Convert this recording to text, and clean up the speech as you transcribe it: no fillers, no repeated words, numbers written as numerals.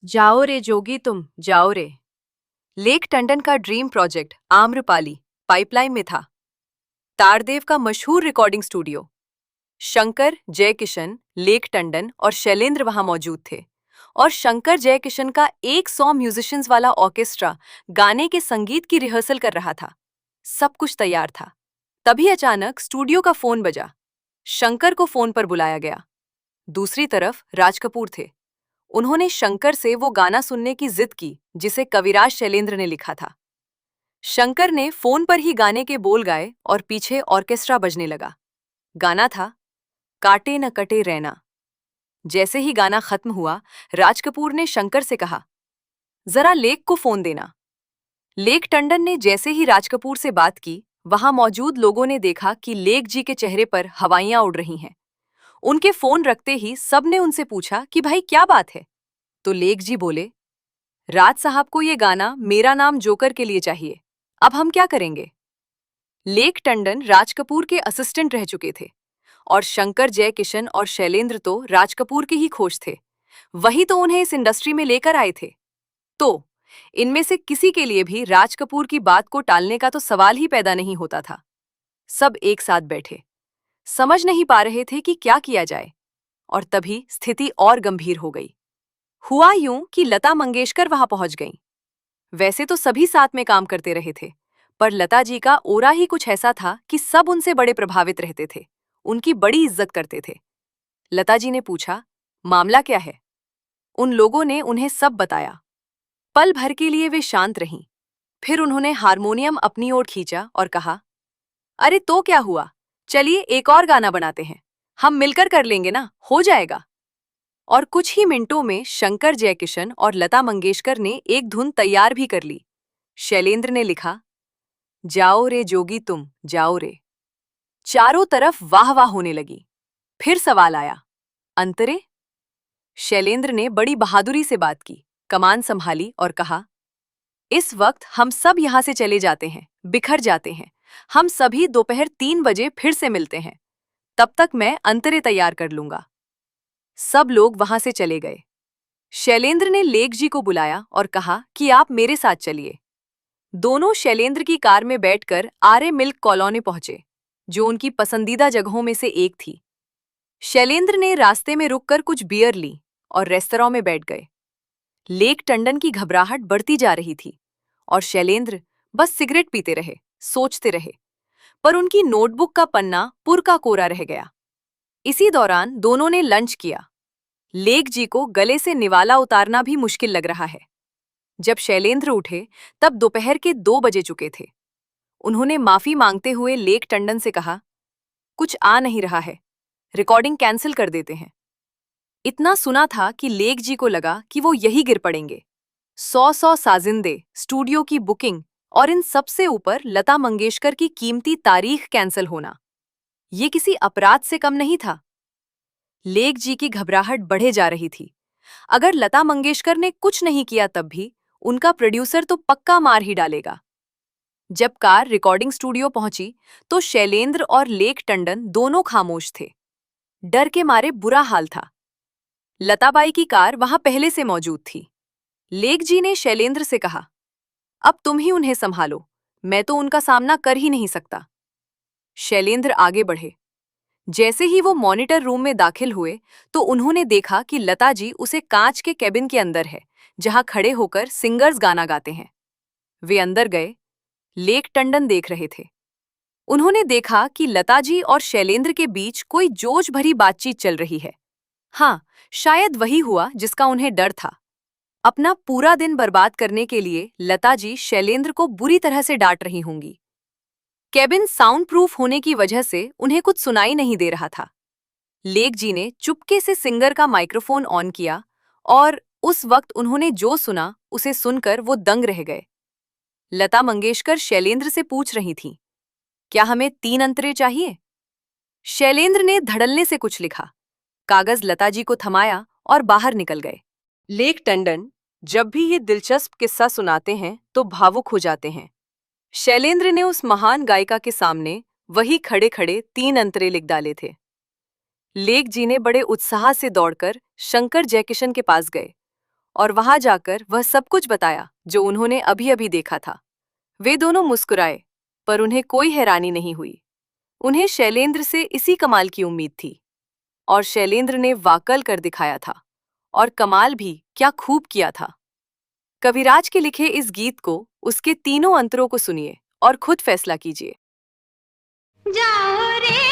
जाओ रे जोगी तुम जाओ रे। लेक टंडन का ड्रीम प्रोजेक्ट आम्रपाली पाइपलाइन में था। तारदेव का मशहूर recording studio. Shankar Jaikishan, lake Tandon और शैलेंद्र वहां मौजूद थे। और शंकर जयकिशन का 100 म्यूजिशियंस वाला ऑर्केस्ट्रा गाने के संगीत की रिहर्सल कर रहा था। सब कुछ तैयार था। तभी अचानक स्टूडियो का फोन बजा। शंकर को फोन पर बुलाया गया। दूसरी तरफ राज कपूर थे। उन्होंने शंकर से वो गाना सुनने की जिद की जिसे कविराज शैलेंद्र ने लिखा था। शंकर ने फोन पर ही गाने के बोल गाए और पीछे ऑर्केस्ट्रा बजने लगा। गाना था काटे न कटे रैना। जैसे ही गाना खत्म हुआ, राज कपूर ने शंकर से कहा, जरा लेक को फोन देना। लेक टंडन ने जैसे ही राज कपूर से बात की, वहां मौजूद लोगों ने देखा कि लेक जी के चेहरे पर हवाइयां उड़ रही हैं। उनके फोन रखते ही सबने उनसे पूछा कि भाई क्या बात है। तो लेक जी बोले, राज साहब को ये गाना मेरा नाम जोकर के लिए चाहिए। अब हम क्या करेंगे। लेक टंडन राज कपूर के असिस्टेंट रह चुके थे और शंकर जयकिशन और शैलेंद्र तो राज कपूर के ही खोज थे। वही तो उन्हें इस इंडस्ट्री में लेकर आए थे। तो इनमें से किसी के लिए भी राज कपूर की बात को टालने का तो सवाल ही पैदा नहीं होता था। सब एक साथ बैठे, समझ नहीं पा रहे थे कि क्या किया जाए। और तभी स्थिति और गंभीर हो गई। हुआ यूं कि लता मंगेशकर वहां पहुंच गईं। वैसे तो सभी साथ में काम करते रहे थे, पर लता जी का ओरा ही कुछ ऐसा था कि सब उनसे बड़े प्रभावित रहते थे, उनकी बड़ी इज्जत करते थे। लता जी ने पूछा, मामला क्या है। उन लोगों ने उन्हें सब बताया। पल भर के लिए वे शांत रहीं। फिर उन्होंने हारमोनियम अपनी ओर खींचा और कहा, अरे तो क्या हुआ, चलिए एक और गाना बनाते हैं। हम मिलकर कर लेंगे ना, हो जाएगा। और कुछ ही मिनटों में शंकर जयकिशन और लता मंगेशकर ने एक धुन तैयार भी कर ली। शैलेंद्र ने लिखा, जाओ रे जोगी तुम जाओ रे। चारों तरफ वाह वाह होने लगी। फिर सवाल आया, अंतरे। शैलेंद्र ने बड़ी बहादुरी से बात की, कमान संभाली और कहा, इस वक्त हम सब यहां से चले जाते हैं, बिखर जाते हैं। हम सभी दोपहर 3 बजे फिर से मिलते हैं। तब तक मैं अंतरे तैयार कर लूंगा। सब लोग वहां से चले गए। शैलेंद्र ने लेक जी को बुलाया और कहा कि आप मेरे साथ चलिए। दोनों शैलेंद्र की कार में बैठकर आर्य मिल्क कॉलोनी पहुंचे, जो उनकी पसंदीदा जगहों में से एक थी। शैलेंद्र ने रास्ते में रुककर कुछ बियर ली और रेस्तरां में बैठ गए। लेक टंडन की घबराहट बढ़ती जा रही थी और शैलेंद्र बस सिगरेट पीते रहे, सोचते रहे। पर उनकी नोटबुक का पन्ना पुर का कोरा रह गया। इसी दौरान दोनों ने लंच किया। लेक जी को गले से निवाला उतारना भी मुश्किल लग रहा है। जब शैलेंद्र उठे तब दोपहर के 2 बजे चुके थे। उन्होंने माफी मांगते हुए लेक टंडन से कहा, कुछ आ नहीं रहा है, रिकॉर्डिंग कैंसिल कर देते हैं। इतना सुना था कि लेक जी को लगा कि वो यही गिर पड़ेंगे। 100 साजिंदे, स्टूडियो की बुकिंग और इन सबसे ऊपर लता मंगेशकर की कीमती तारीख कैंसिल होना, ये किसी अपराध से कम नहीं था। लेक जी की घबराहट बढ़े जा रही थी। अगर लता मंगेशकर ने कुछ नहीं किया तब भी उनका प्रोड्यूसर तो पक्का मार ही डालेगा। जब कार रिकॉर्डिंग स्टूडियो पहुंची तो शैलेंद्र और लेक टंडन दोनों खामोश थे। डर के मारे बुरा हाल था। लताबाई की कार वहां पहले से मौजूद थी। लेक जी ने शैलेंद्र से कहा, अब तुम ही उन्हें संभालो, मैं तो उनका सामना कर ही नहीं सकता। शैलेंद्र आगे बढ़े। जैसे ही वो मॉनिटर रूम में दाखिल हुए तो उन्होंने देखा कि लता जी उसे कांच के केबिन के अंदर है, जहां खड़े होकर सिंगर्स गाना गाते हैं। वे अंदर गए। लेक टंडन देख रहे थे। उन्होंने देखा कि लता जी और शैलेंद्र के बीच कोई जोश भरी बातचीत चल रही है। हाँ, शायद वही हुआ जिसका उन्हें डर था। अपना पूरा दिन बर्बाद करने के लिए लता जी शैलेंद्र को बुरी तरह से डांट रही होंगी। केबिन साउंड प्रूफ होने की वजह से उन्हें कुछ सुनाई नहीं दे रहा था। लेक जी ने चुपके से सिंगर का माइक्रोफोन ऑन किया और उस वक्त उन्होंने जो सुना उसे सुनकर वो दंग रह गए। लता मंगेशकर शैलेंद्र से पूछ रही थीं, क्या हमें 3 अंतरे चाहिए। शैलेंद्र ने धड़ल्ले से कुछ लिखा, कागज लता जी को थमाया और बाहर निकल गए। लेक टंडन जब भी ये दिलचस्प किस्सा सुनाते हैं तो भावुक हो जाते हैं। शैलेंद्र ने उस महान गायिका के सामने वही खड़े खड़े 3 अंतरे लिख डाले थे। लेक जी ने बड़े उत्साह से दौड़कर शंकर जयकिशन के पास गए और वहां जाकर वह सब कुछ बताया जो उन्होंने अभी अभी देखा था। वे दोनों मुस्कुराए, पर उन्हें कोई हैरानी नहीं हुई। उन्हें शैलेंद्र से इसी कमाल की उम्मीद थी, और शैलेंद्र ने वाकल कर दिखाया था। और कमाल भी क्या खूब किया था। कविराज के लिखे इस गीत को, उसके तीनों अंतरों को सुनिए और खुद फैसला कीजिए। जाओ रे